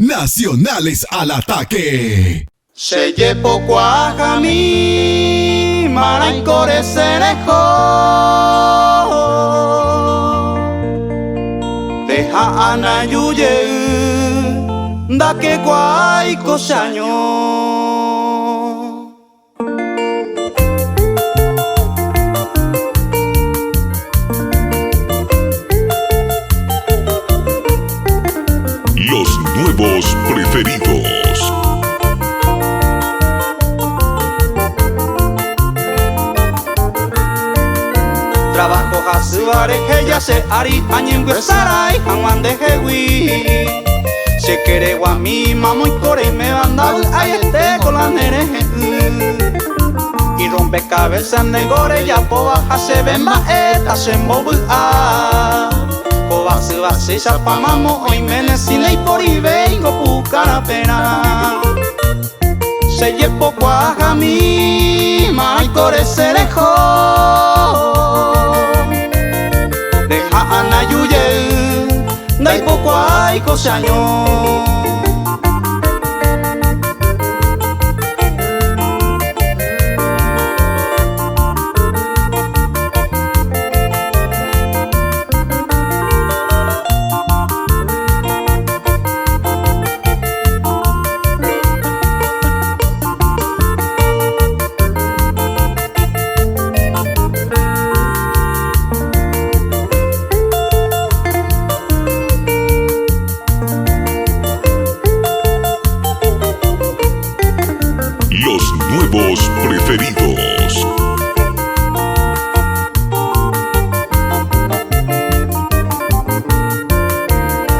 Nacionales al ataque. Se llevó Guajami, Marancore Cerejo. Deja Anayuye, da que guay cosaño. Los nuevos preferidos. Trabajo hasubare que ya se ari añen sarai hanwan de hewi. Se quiere guami mamo y core y me banda ay este con la nere. Y rompe cabezas negore ya po baja se bemba eta se mobu a. Base sapa mamo hoy menecine y por y vengo pucara pena. Se llevo Guajami, Marancore Cerejo. Deja Anayuye, dai poco hay cosaño. Los nuevos preferidos.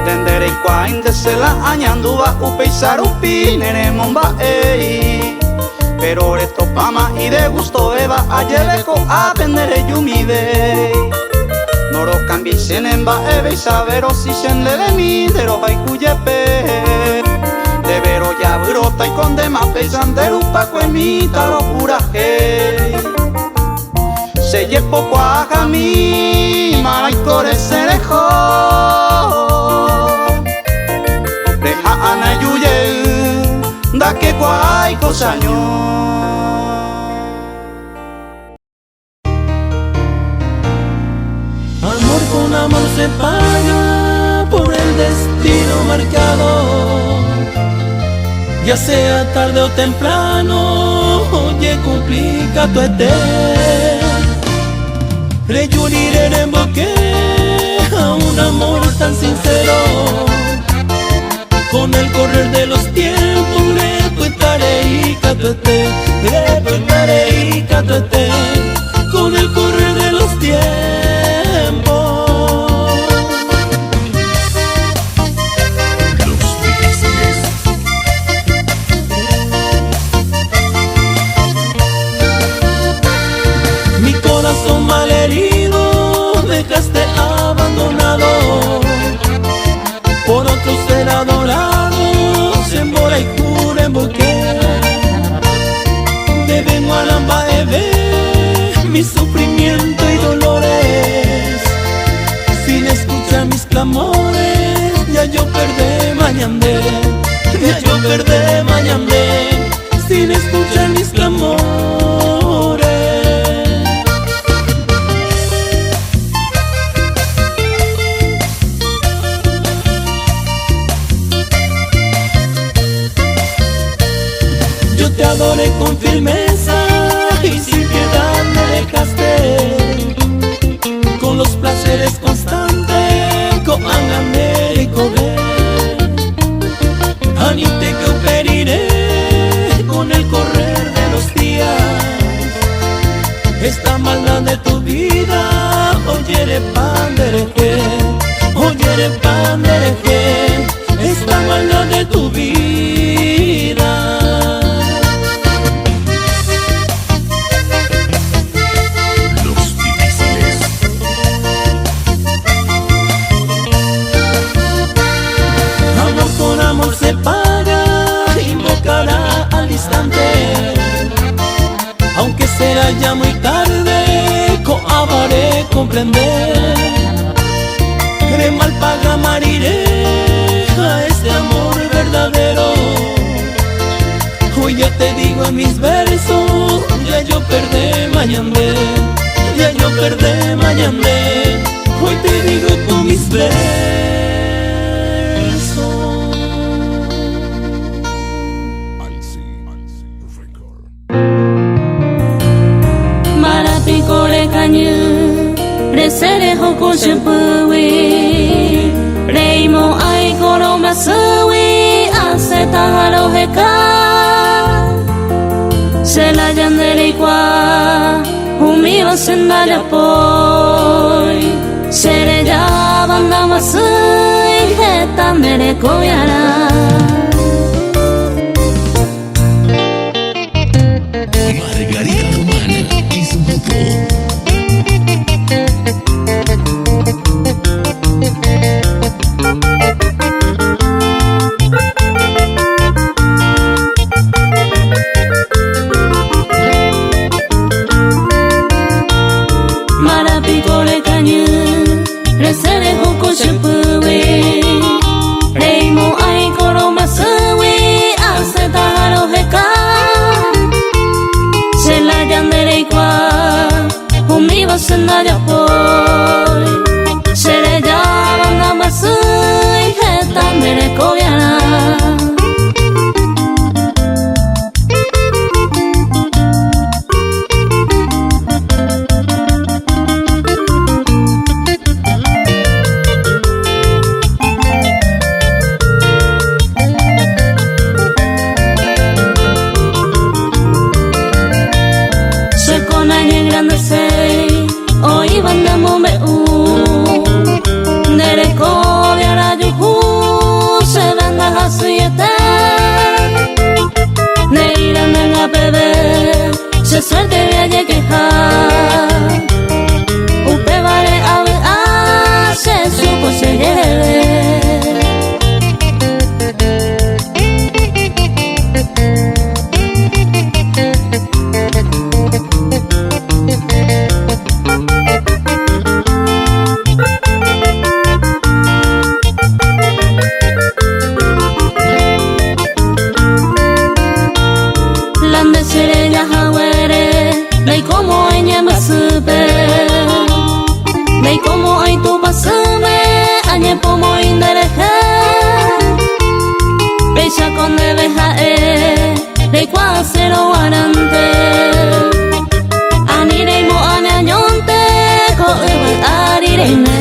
Tendere y cuain de sela añanduba upeisar upi nene momba ey. Pero esto pama y de gusto eva ayebeco a tendere yumi dey. Noro cambi senemba ebe y sabero si sen leve mi dero baikuyepe. De vero ya brota y con demás pesandero paco emita locura hey. Se llevó Guajami, Marancore Cerejo. Deja Anayuye, da que guay cosaño. Amor con amor se paga por el destino marcado. Ya sea tarde o temprano, oye complica tu Reyuniré en boque a un amor tan sincero. Con el correr de los tiempos, reputaré y catuete, con el correr de los tiempos. Corazón malherido, dejaste abandonado por otro ser adorado, se embora y cura en boque. De vengo a lamba mi sufrimiento y dolores, sin escuchar mis clamores, ya yo perdí mañandé, sin escuchar mis clamores. Te adoré con firmeza y sin piedad me dejaste, con los placeres constantes, con angané y comer. Anite que operiré con el correr de los días, esta maldad de tu vida, oyere pandereje, esta maldad de tu vida. Se paga, invocará al instante, aunque será ya muy tarde, coabaré comprender. Crema al paga mariré a este amor verdadero. escuchas mis versos, ya yo perdé mañana, ya yo perdé mañana. Hoy te digo con mis versos. Marapikore kanyu, resere hoko shepui, reimo ai koro masui, aseta haro heka. Se la yandere kwa, umiwa sendaya poi. Sere ya banda masui, heta mere koyara. Margarita Romana y su grupo. Marapikore kanyu, resere hoko shepui, reimo ai koro masui, aseta haro heka. Se la yandere kwa, umiwa sendaya poi. Sere ya banda masui, heta mere koyara. Hoy bandamo me nere koviara yuhu se venda hasuyete neira nenga bebe se suerte vaya queja upe vale ave a se supo se lleve. Nei como enya masupe, nei como ai tu basume, anye pomo indereje. Becha con debeja nei kwa cero arante. Anireimo anañonte, ko ewe arireine.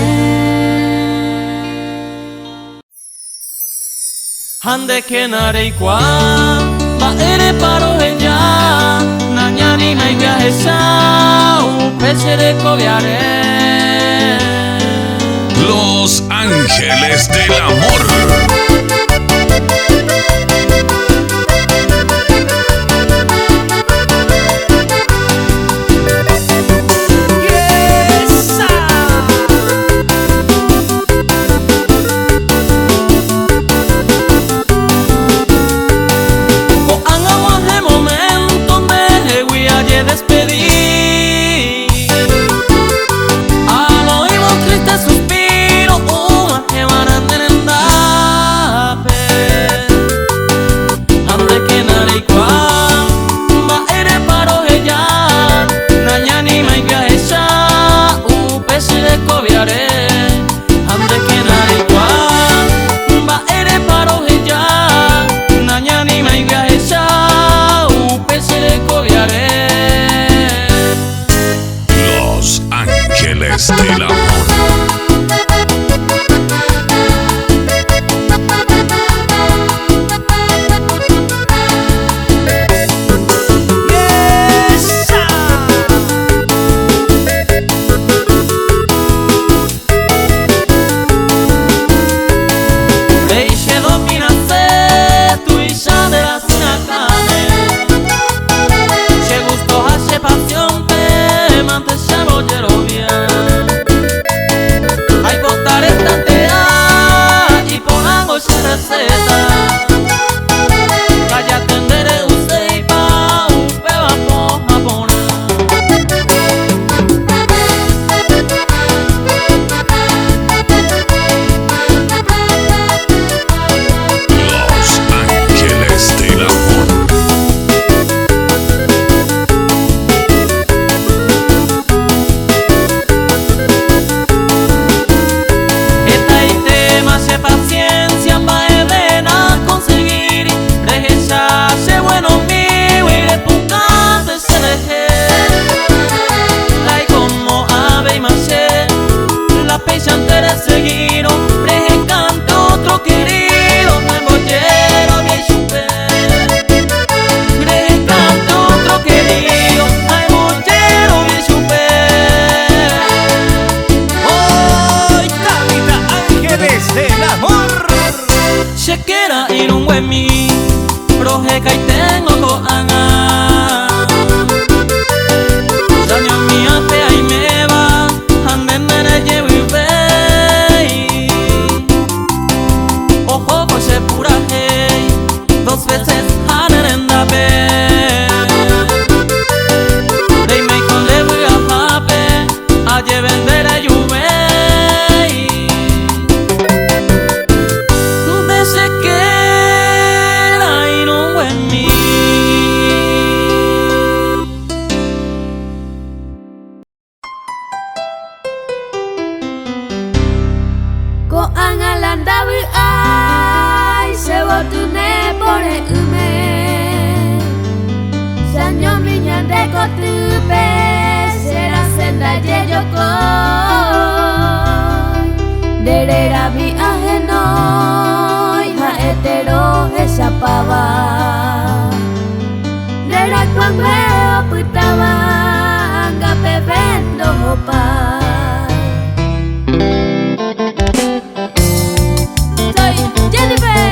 Hande kenare kwa, ba ere paro ella. Nañani mai viaje sa, un pece de coviare. Los Ángeles del Amor. Despedí al oído triste suspiro, que van a merendar. mi projeka y tengo coanga. Daño mi ape y me va, anden me llevo y ve. Ojo con se pura hey, 2 veces anden en da pe. Rey me con le voy a pape, a lleven de la lluvia. Derera mi ajenoi haetero esapaba. Dera kwangweo putaba angape vendo hopai. Soy Jennifer.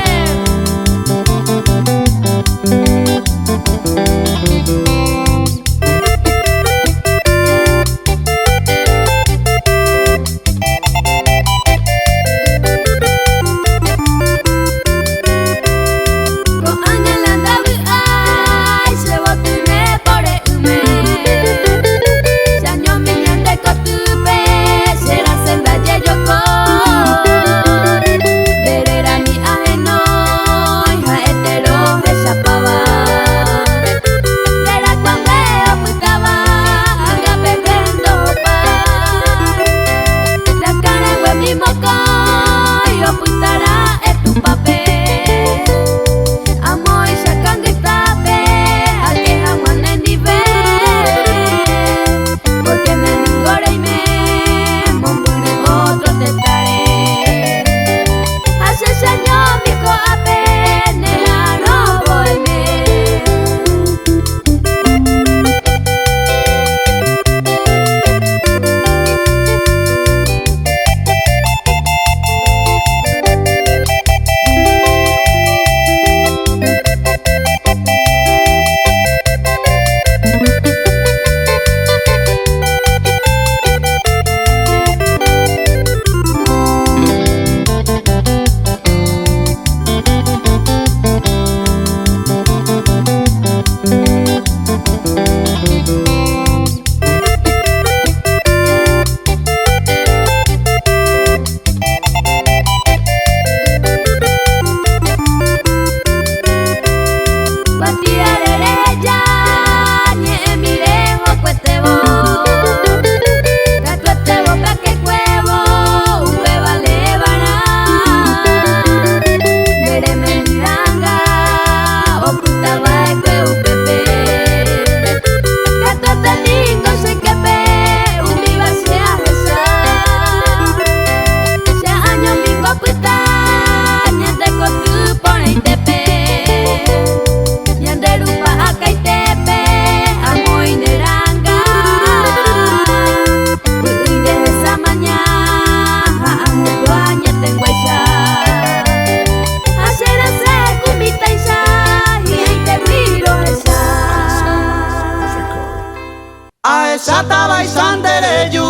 Sataba y sandereyu,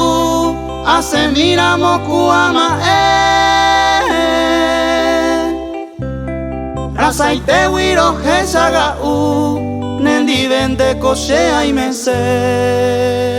hace miramos kuama Rasa y te wiro hesaga nendi vende kosea y mese.